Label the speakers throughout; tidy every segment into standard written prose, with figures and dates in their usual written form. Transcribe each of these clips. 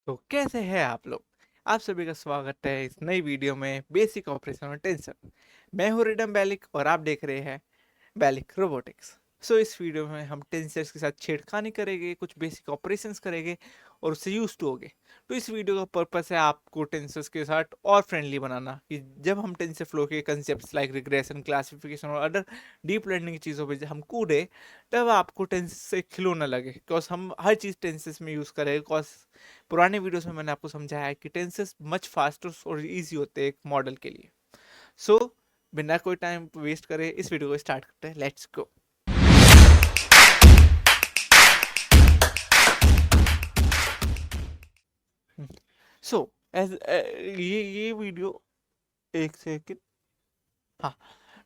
Speaker 1: तो कैसे हैं आप लोग। आप सभी का स्वागत है इस नई वीडियो में बेसिक ऑपरेशन और टेंसर। मैं हूं रिडम बैलिक और आप देख रहे हैं बैलिक रोबोटिक्स। सो इस वीडियो में हम टेंसर्स के साथ छेड़खानी करेंगे, कुछ बेसिक ऑपरेशंस करेंगे और उससे यूज टू होगे। तो इस वीडियो का पर्पस है आपको टेंसर्स के साथ और फ्रेंडली बनाना, कि जब हम टेंसर फ्लो के कंसेप्ट लाइक रिग्रेशन, क्लासिफिकेशन और अदर डीप लर्निंग की चीज़ों पे हम कूदे, तब आपको टेंस से खिलौना लगे। बिकॉज हम हर चीज़ टेंसेस में यूज़ करें। बिकॉज पुराने वीडियोस में मैंने आपको समझाया है कि टेंसेस मच फास्टर और इजी होते हैं एक मॉडल के लिए। सो बिना कोई टाइम वेस्ट करे इस वीडियो को स्टार्ट करते हैं। Let's go. सो एज ये वीडियो, एक सेकंड। हाँ,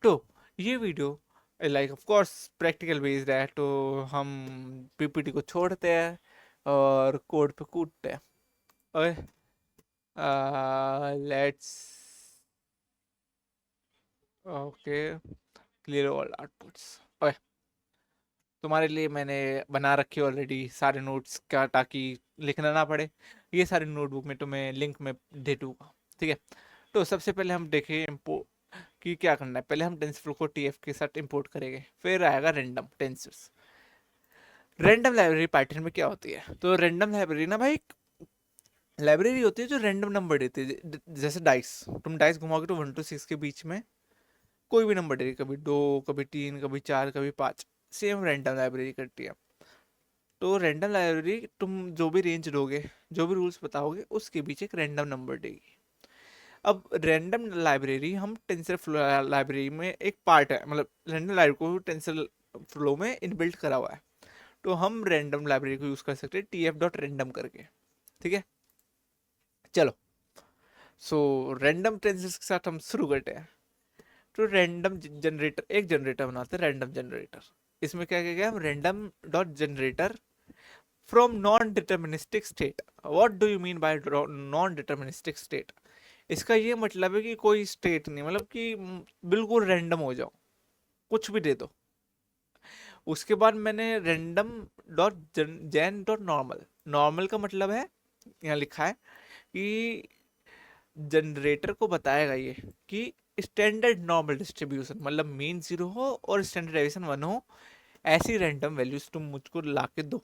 Speaker 1: तो ये video like of course practical based है, तो हम पीपीटी को छोड़ते हैं और कोड पे कूदते हैं। Okay, let's okay clear all outputs. Okay, तुम्हारे लिए मैंने बना रखी ऑलरेडी सारे नोट्स का, ताकि लिखना ना पड़े। ये सारे नोटबुक में तुम्हें लिंक में दे दूंगा, ठीक है। तो सबसे पहले हम देखें कि क्या करना है। पहले हम टेंसर को टीएफ के साथ इंपोर्ट करेंगे, फिर आएगा random tensors. Random library pattern में क्या होती है, तो रैंडम लाइब्रेरी ना भाई, लाइब्रेरी होती है जो रैंडम नंबर देती है। जैसे डाइस, तुम डाइस घुमाओगे तो 1 to 6 के बीच में कोई भी नंबर देगी, कभी 2, कभी 3, कभी 4, कभी 5। सेम रैंडम लाइब्रेरी करती है। तो रैंडम लाइब्रेरी तुम जो भी रेंज दोगे, जो भी रूल्स बताओगे, उसके पीछे एक रैंडम नंबर देगी। अब रैंडम लाइब्रेरी हम टेंसर फ्लो लाइब्रेरी में एक पार्ट है, मतलब रैंडम लाइब्रेरी को टेंसर फ्लो में इनबिल्ट करा हुआ है। तो हम रैंडम लाइब्रेरी को यूज कर सकते हैं tf.random करके, ठीक है। चलो, सो रैंडम टेंसर्स के साथ हम शुरू करते हैं। तो रैंडम जनरेटर, एक जनरेटर बनाते हैं, रैंडम जनरेटर। इसमें क्या क्या गया, हम random dot generator from non deterministic state. What do you mean by non deterministic state? इसका ये मतलब है कि कोई स्टेट नहीं, मतलब कि बिल्कुल रैंडम हो जाओ, कुछ भी दे दो। उसके बाद मैंने random dot Jain dot normal. Normal का मतलब है, यहाँ लिखा है कि जनरेटर को बताएगा ये कि स्टैंडर्ड नॉर्मल डिस्ट्रीब्यूशन, मतलब मीन 0 हो और स्टैंडर्ड डेविएशन 1 हो, ऐसी रैंडम वैल्यूज तुम मुझको ला के दो।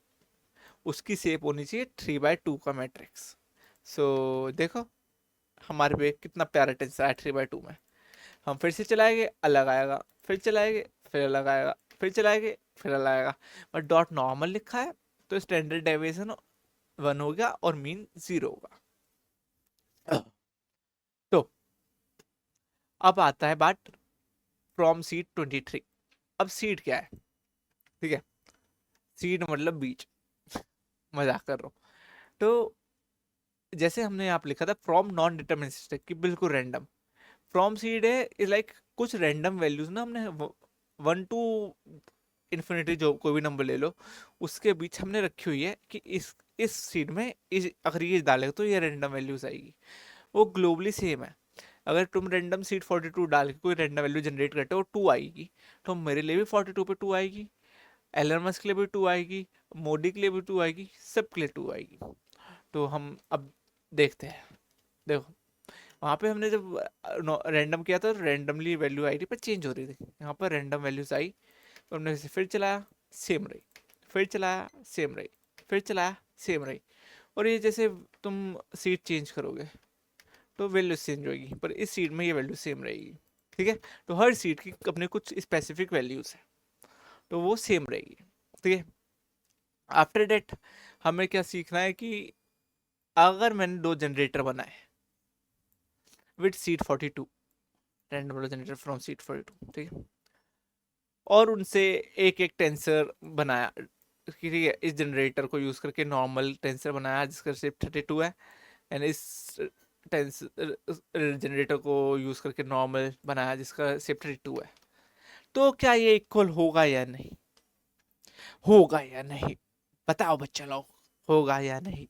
Speaker 1: उसकी शेप होनी चाहिए 3/2 का मैट्रिक्स। सो देखो हमारे पे कितना प्यारा टेंसर है 3/2 में। हम फिर से चलाएंगे, अलग आएगा, फिर चलाएंगे, फिर अलग आएगा, फिर चलाएंगे, फिर अलग आएगा। बट डॉट नॉर्मल लिखा है तो स्टैंडर्ड डेविएशन 1 हो गया और मीन 0 होगा। तो अब आता है बात फ्रॉम सीट 23। अब सीट क्या है, ठीक है। सीट मतलब बीच, मजाक कर रहा हूँ। तो जैसे हमने यहाँ पे लिखा था फ्रॉम नॉन डिटर्मिनिस्टिक की बिल्कुल रैंडम। फ्रॉम सीड है इज लाइक कुछ रैंडम वैल्यूज ना हमने 1 to इन्फिनिटी, जो कोई भी नंबर ले लो, उसके बीच हमने रखी हुई है कि इस सीड में अगर ये डालेगा तो ये रैंडम वैल्यूज आएगी। वो ग्लोबली सेम है। अगर तुम रैंडम सीड 42 डाल के कोई रैंडम वैल्यू जनरेट करते हो 2 आएगी, तो मेरे लिए भी 42 पे 2 आएगी, एलन मस्क के लिए भी 2 आएगी, मोदी के लिए भी 2 आएगी, सबके लिए 2 आएगी। तो हम अब देखते हैं। देखो, वहाँ पे हमने जब रैंडम किया था, रैंडमली वैल्यू आई थी पर चेंज हो रही थी। यहाँ पर रैंडम वैल्यूज आई तो हमने इसे फिर चलाया, सेम रही, फिर चलाया, सेम रही, फिर चलाया, सेम रही। और ये जैसे तुम सीट चेंज करोगे तो वैल्यू चेंज होगी, पर इस सीट में ये वैल्यू सेम रहेगी, ठीक है। तो हर सीट की अपने कुछ स्पेसिफिक वैल्यूज है, तो वो सेम रहेगी, ठीक है। आफ्टर डेट हमें क्या सीखना है कि अगर मैंने 2 जनरेटर बनाए with seat 42, random generator from seat 42, ठीक है, और उनसे एक एक टेंसर बनाया, ठीक है। इस जनरेटर को यूज करके नॉर्मल टेंसर बनाया जिसका शेप 32 है, एंड इस टेंसर जनरेटर को यूज करके नॉर्मल बनाया जिसका शेप 32 है। तो क्या ये इक्वल होगा या नहीं, होगा या नहीं, बताओ बच्चा लोग, होगा या नहीं?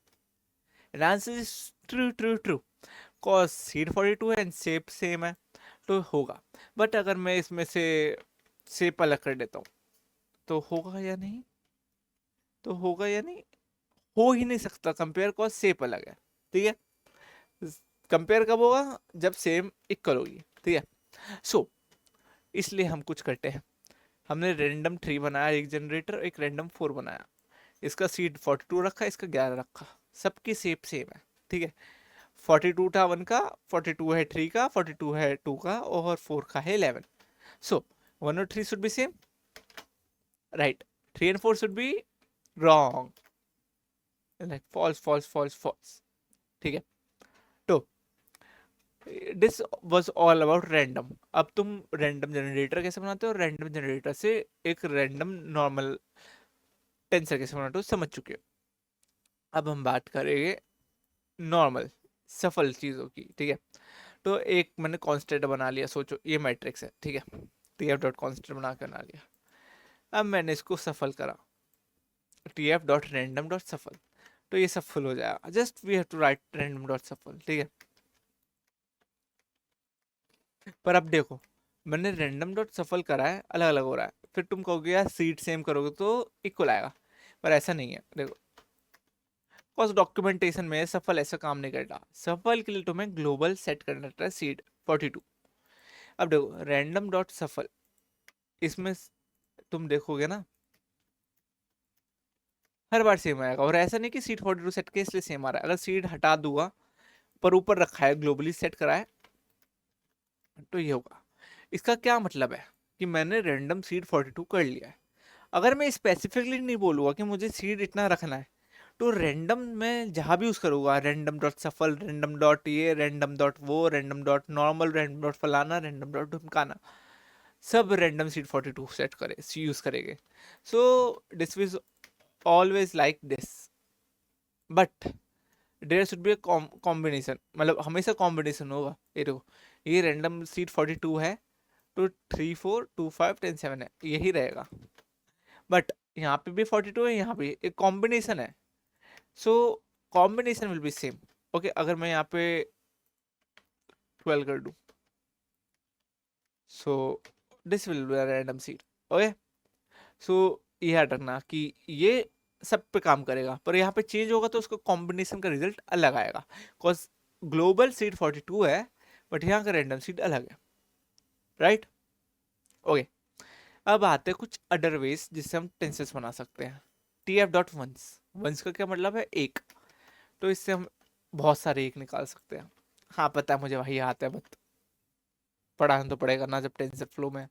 Speaker 1: Answer is true true true. Cos seat 42 है एंड शेप सेम है, तो होगा। बट अगर मैं इसमें से शेप अलग कर देता हूँ तो होगा या नहीं, तो होगा या नहीं, हो ही नहीं सकता कंपेयर, कॉज शेप अलग है, ठीक है। कंपेयर कब होगा, जब सेम इक्वल होगी, ठीक है। सो इसलिए हम कुछ करते हैं, हमने रैंडम 3 बनाया, एक जनरेटर, एक रैंडम 4 बनाया, इसका सीड 42 रखा, इसका 11 रखा, सबकी शेप सेम है, ठीक है। 42 था 1 का, 42 है 3 का, 42 है 2 का, और 4 का है 11। सो 1 और 3 should be same, right. 3 and 4 should be wrong, like false false false false, ठीक है। तो this was all about random. अब तुम रैंडम जनरेटर कैसे बनाते हो, रैंडम जनरेटर से एक रैंडम नॉर्मल टेंसर कैसे बनाते हो समझ चुके हो। अब हम बात करेंगे नॉर्मल सफल चीज़ों की, ठीक है। तो एक मैंने कांस्टेंट बना लिया, सोचो ये मैट्रिक्स है, ठीक है। टी एफ डॉट कॉन्स्टेंट बना के बना लिया। अब मैंने इसको सफल करा, T F dot random dot shuffle, तो ये सफल हो जाएगा। Just we have to write random dot shuffle, ठीक है। पर अब देखो, मैंने रैंडम डॉट सफल करा है, अलग अलग हो रहा है, फिर तुम कहोगे यार सीट सेम करोगे तो इक्वल आएगा, पर ऐसा नहीं है। देखो कॉज डॉक्यूमेंटेशन में सफल ऐसा काम नहीं करता, सफल के लिए तुम्हें ग्लोबल सेट करना रहता है सीड 42। अब देखो रैंडम डॉट सफल, इसमें तुम देखोगे ना हर बार सेम आएगा, और ऐसा नहीं कि सीट 42 सेट के इसलिए सेम आ रहा है। अगर सीट हटा दूंगा पर ऊपर रखा है ग्लोबली सेट करा है तो ये होगा। इसका क्या मतलब है कि मैंने रैंडम सीड 42 कर लिया है। अगर मैं स्पेसिफिकली नहीं बोलूंगा कि मुझे सीड इतना रखना है, तो रैंडम में जहां भी यूज करूंगा, random dot shuffle, random dot ये, रैंडम डॉट वो, random dot normal, random dot फलाना, रैंडम डॉट ढुमकाना, सब रैंडम सीड 42 सेट करे यूज करेंगे। So this is always like this, but there should be a combination, मतलब हमेशा कॉम्बिनेशन होगा। ये देखो ये रैंडम सीड 42 है, तो 3 4 2 5 10 7 है, यही रहेगा। बट यहाँ पे भी 42 है, यहाँ पे एक कॉम्बिनेशन है, so combination will be same. Okay, अगर मैं यहाँ पे 12 कर दूं, so this will be random seed. Okay, so ये याद रखना कि ये सब पे काम करेगा, पर यहाँ पे चेंज होगा तो उसका कॉम्बिनेशन का रिजल्ट अलग आएगा, बिकॉज ग्लोबल सीड 42 है बट यहाँ का रैंडम सीड अलग है, राइट। ओके, अब आते हैं कुछ अदर वेज जिससे हम टेंसेस बना सकते हैं। T F dot ones, ones का क्या मतलब है, एक, तो इससे हम बहुत सारे एक निकाल सकते हैं। हाँ पता है मुझे, वही आता है, बट पढ़ाना तो पड़ेगा ना जब टेंसर फ्लो में।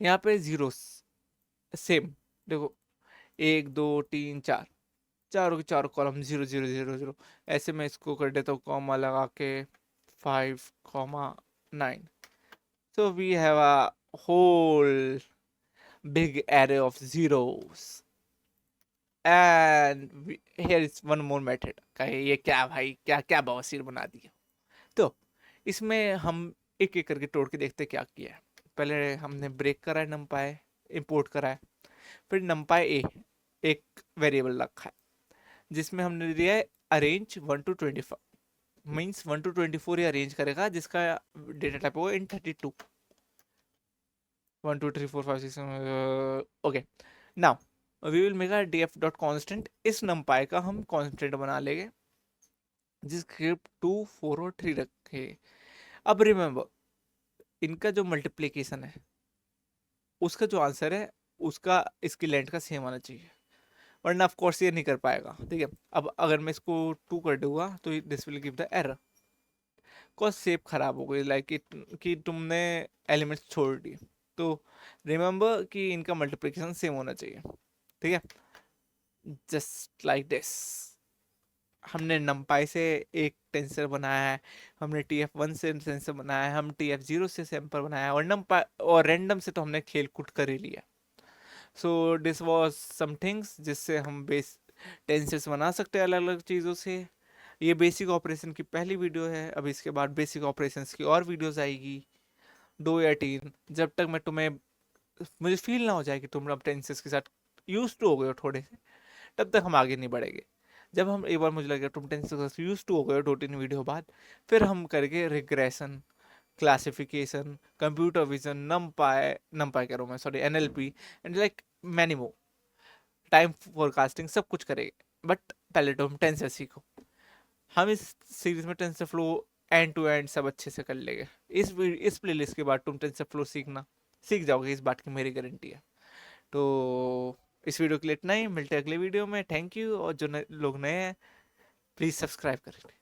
Speaker 1: यहाँ पे जीरो सेम, देखो 1 2 3 4, चारों के चारों कॉलम 0 0 0 0, ऐसे मैं इसको कर देता हूँ कॉमा लगा के 5 9, so we have a whole big array of zeros, and here is one more method। कहे ये क्या भाई, क्या क्या बवासीर बना दिया। तो इसमें हम एक एक करके तोड़ के देखते क्या किया है। पहले हमने ब्रेक करा है नमपाई, इंपोर्ट करा है, फिर नमपाई ए एक वेरिएबल रखा है जिसमें हमने दिया है अरेंज 1 to 25, मीन्स 1 to 24 ये अरेंज करेगा, जिसका डेटा टाइप होगा int 32, 1 2 3 4 5 6 okay. Now we will make a df dot constant, इस नमपाई का हम कॉन्स्टेंट बना लेंगे जिसके 2 4 और 3 रखे। अब रिमेंबर इनका जो मल्टीप्लीकेशन है उसका जो आंसर है उसका इसकी लेंथ का सेम आना चाहिए, वरना ऑफ कोर्स ये नहीं कर पाएगा, ठीक है। अब अगर मैं इसको 2 कर दूंगा तो this will give the error, cause shape खराब हो गई, लाइक कि तुमने एलिमेंट्स छोड़ दिए। तो रिमेंबर कि इनका मल्टीप्लिकेशन सेम होना चाहिए, ठीक है। जस्ट लाइक दिस हमने नमपाई से एक टेंसर बनाया है, हमने TF1 से टेंसर बनाया है, हम TF0 से सैंपल बनाया है, और नमपाई और रैंडम से तो हमने खेल कूद कर ही लिया। So this was some things जिससे हम बेस टेंसेस बना सकते हैं अलग अलग चीज़ों से। ये बेसिक ऑपरेशन की पहली वीडियो है, अब इसके बाद बेसिक ऑपरेशंस की और वीडियोस आएगी 2 या 3, जब तक मैं तुम्हें मुझे फील ना हो जाए कि तुम अब टेंसेस के साथ यूज टू हो गए हो थोड़े से, तब तक हम आगे नहीं बढ़ेंगे। जब हम एक बार मुझे लगेगा तुम टेंसेस के साथ यूज टू हो गए हो 2 3 वीडियो बाद, फिर हम करेंगे रिग्रेशन, क्लासिफिकेशन, कंप्यूटर विजन, नमपाई, नमपाई कह रहा हूँ मैं, sorry NLP, and like many more. Time forecasting सब कुछ करेंगे, बट पहले तो हम टेंसर सीखो। हम इस सीरीज में TensorFlow end to end सब अच्छे से कर लेंगे। इस प्लेलिस्ट के बाद तुम टेंसर फ्लो सीख जाओगे, इस बात की मेरी गारंटी है। तो इस वीडियो के लिए इतना ही, मिलते हैं अगले वीडियो में। थैंक यू, और जो लोग नए हैं प्लीज़ सब्सक्राइब करें।